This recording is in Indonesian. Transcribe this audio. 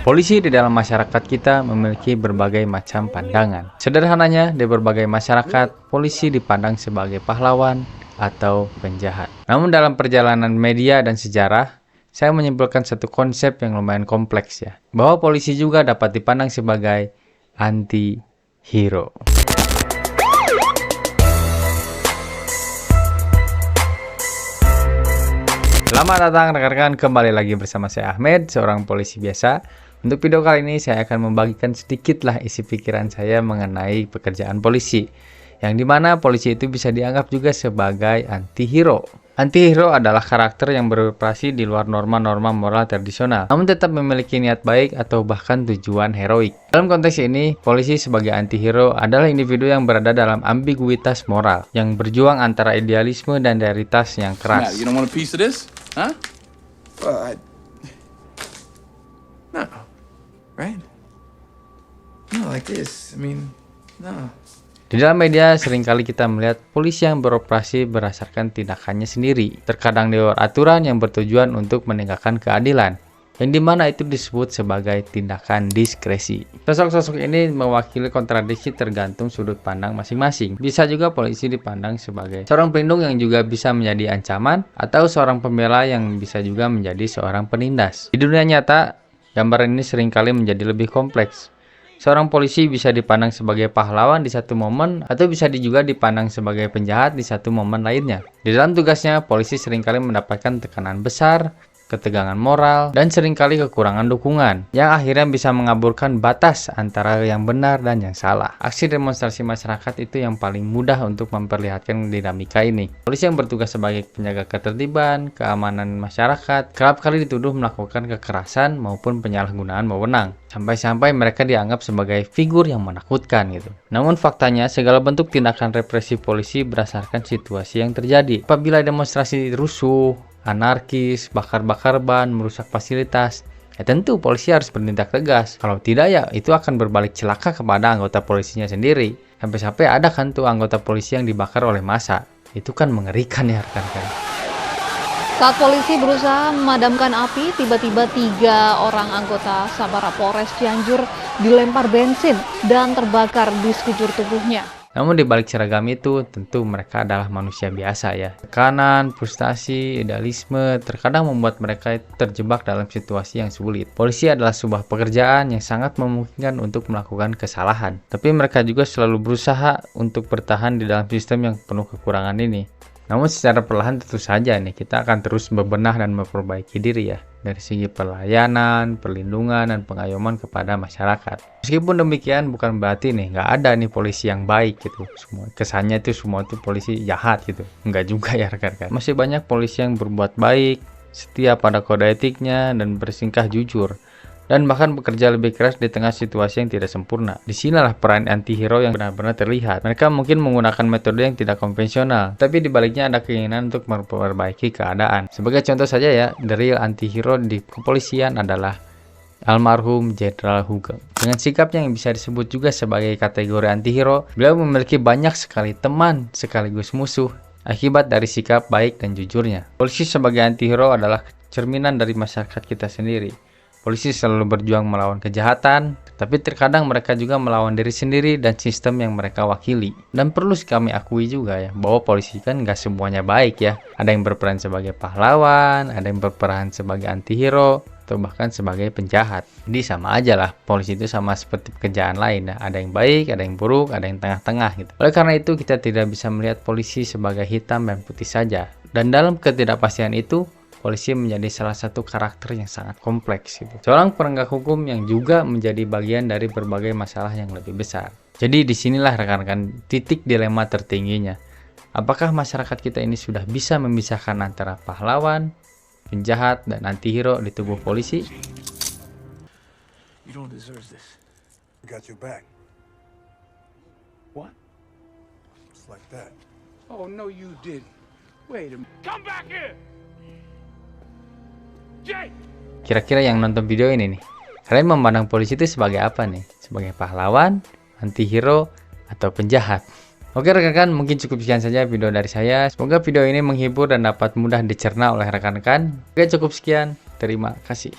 Polisi di dalam masyarakat kita memiliki berbagai macam pandangan. Sederhananya, di berbagai masyarakat, polisi dipandang sebagai pahlawan atau penjahat. Namun dalam perjalanan media dan sejarah, saya menyimpulkan satu konsep yang lumayan kompleks ya, bahwa polisi juga dapat dipandang sebagai anti-hero. Selamat datang rekan-rekan, kembali lagi bersama saya Ahmed, seorang polisi biasa. Untuk video kali ini saya akan membagikan sedikitlah isi pikiran saya mengenai pekerjaan polisi, yang dimana polisi itu bisa dianggap juga sebagai anti-hero. Anti-hero adalah karakter yang beroperasi di luar norma-norma moral tradisional, namun tetap memiliki niat baik atau bahkan tujuan heroik. Dalam konteks ini, polisi sebagai anti-hero adalah individu yang berada dalam ambiguitas moral, yang berjuang antara idealisme dan realitas yang keras. You don't want a piece of this? Huh? Well, no, right? No, like this. I mean, no. Di dalam media seringkali kita melihat polisi yang beroperasi berdasarkan tindakannya sendiri, terkadang di luar aturan yang bertujuan untuk menegakkan keadilan, yang dimana itu disebut sebagai tindakan diskresi. Sosok-sosok ini mewakili kontradiksi tergantung sudut pandang masing-masing. Bisa juga polisi dipandang sebagai seorang pelindung yang juga bisa menjadi ancaman, atau seorang pembela yang bisa juga menjadi seorang penindas. Di dunia nyata, gambaran ini seringkali menjadi lebih kompleks. Seorang polisi bisa dipandang sebagai pahlawan di satu momen, atau bisa juga dipandang sebagai penjahat di satu momen lainnya. Di dalam tugasnya, polisi seringkali mendapatkan tekanan besar, ketegangan moral, dan seringkali kekurangan dukungan, yang akhirnya bisa mengaburkan batas antara yang benar dan yang salah. Aksi demonstrasi masyarakat itu yang paling mudah untuk memperlihatkan dinamika ini. Polisi yang bertugas sebagai penjaga ketertiban, keamanan masyarakat, kerap kali dituduh melakukan kekerasan maupun penyalahgunaan wewenang, sampai-sampai mereka dianggap sebagai figur yang menakutkan gitu. Namun faktanya, segala bentuk tindakan represi polisi berdasarkan situasi yang terjadi. Apabila demonstrasi rusuh, anarkis, bakar-bakar ban, merusak fasilitas, ya tentu polisi harus bertindak tegas. Kalau tidak, ya itu akan berbalik celaka kepada anggota polisinya sendiri. Sampai-sampai ada kan tuh anggota polisi yang dibakar oleh massa. Itu kan mengerikan ya rekan-rekan. Saat polisi berusaha memadamkan api, tiba-tiba 3 orang anggota Sabara Polres Cianjur dilempar bensin dan terbakar di sekujur tubuhnya. Namun di balik seragam itu, tentu mereka adalah manusia biasa ya. Tekanan, frustasi, idealisme terkadang membuat mereka terjebak dalam situasi yang sulit. Polisi adalah sebuah pekerjaan yang sangat memungkinkan untuk melakukan kesalahan. Tapi mereka juga selalu berusaha untuk bertahan di dalam sistem yang penuh kekurangan ini. Namun secara perlahan tentu saja nih kita akan terus berbenah dan memperbaiki diri ya, dari segi pelayanan, perlindungan, dan pengayoman kepada masyarakat. Meskipun demikian bukan berarti nih nggak ada nih polisi yang baik gitu. Semua kesannya itu semua itu polisi jahat gitu. Nggak juga ya rekan-rekan. Masih banyak polisi yang berbuat baik, setia pada kode etiknya, dan bersingkah jujur, dan bahkan bekerja lebih keras di tengah situasi yang tidak sempurna. Disinilah peran anti-hero yang benar-benar terlihat. Mereka mungkin menggunakan metode yang tidak konvensional, tapi dibaliknya ada keinginan untuk memperbaiki keadaan. Sebagai contoh saja ya, the real anti-hero di kepolisian adalah almarhum Jenderal Hugeng. Dengan sikapnya yang bisa disebut juga sebagai kategori anti-hero, beliau memiliki banyak sekali teman sekaligus musuh akibat dari sikap baik dan jujurnya. Polisi sebagai anti-hero adalah cerminan dari masyarakat kita sendiri. Polisi selalu berjuang melawan kejahatan, tapi terkadang mereka juga melawan diri sendiri dan sistem yang mereka wakili. Dan perlu kami akui juga ya, bahwa polisi kan nggak semuanya baik ya. Ada yang berperan sebagai pahlawan, ada yang berperan sebagai anti-hero, atau bahkan sebagai penjahat. Jadi sama aja lah, polisi itu sama seperti pekerjaan lain ya. Ada yang baik, ada yang buruk, ada yang tengah-tengah gitu. Oleh karena itu kita tidak bisa melihat polisi sebagai hitam dan putih saja. Dan dalam ketidakpastian itu, polisi menjadi salah satu karakter yang sangat kompleks gitu. Seorang penegak hukum yang juga menjadi bagian dari berbagai masalah yang lebih besar. Jadi disinilah rekan-rekan titik dilema tertingginya. Apakah masyarakat kita ini sudah bisa memisahkan antara pahlawan, penjahat, dan anti-hero di tubuh polisi? You don't deserve this. I got your back. What? Just like that. Oh, no, you didn't. Wait a minute. Come back here! Jay! Kira-kira yang nonton video ini nih, kalian memandang polisi itu sebagai apa nih? Sebagai pahlawan, anti-hero, atau penjahat? Oke rekan-rekan, mungkin cukup sekian saja video dari saya. Semoga video ini menghibur dan dapat mudah dicerna oleh rekan-rekan. Oke, cukup sekian. Terima kasih.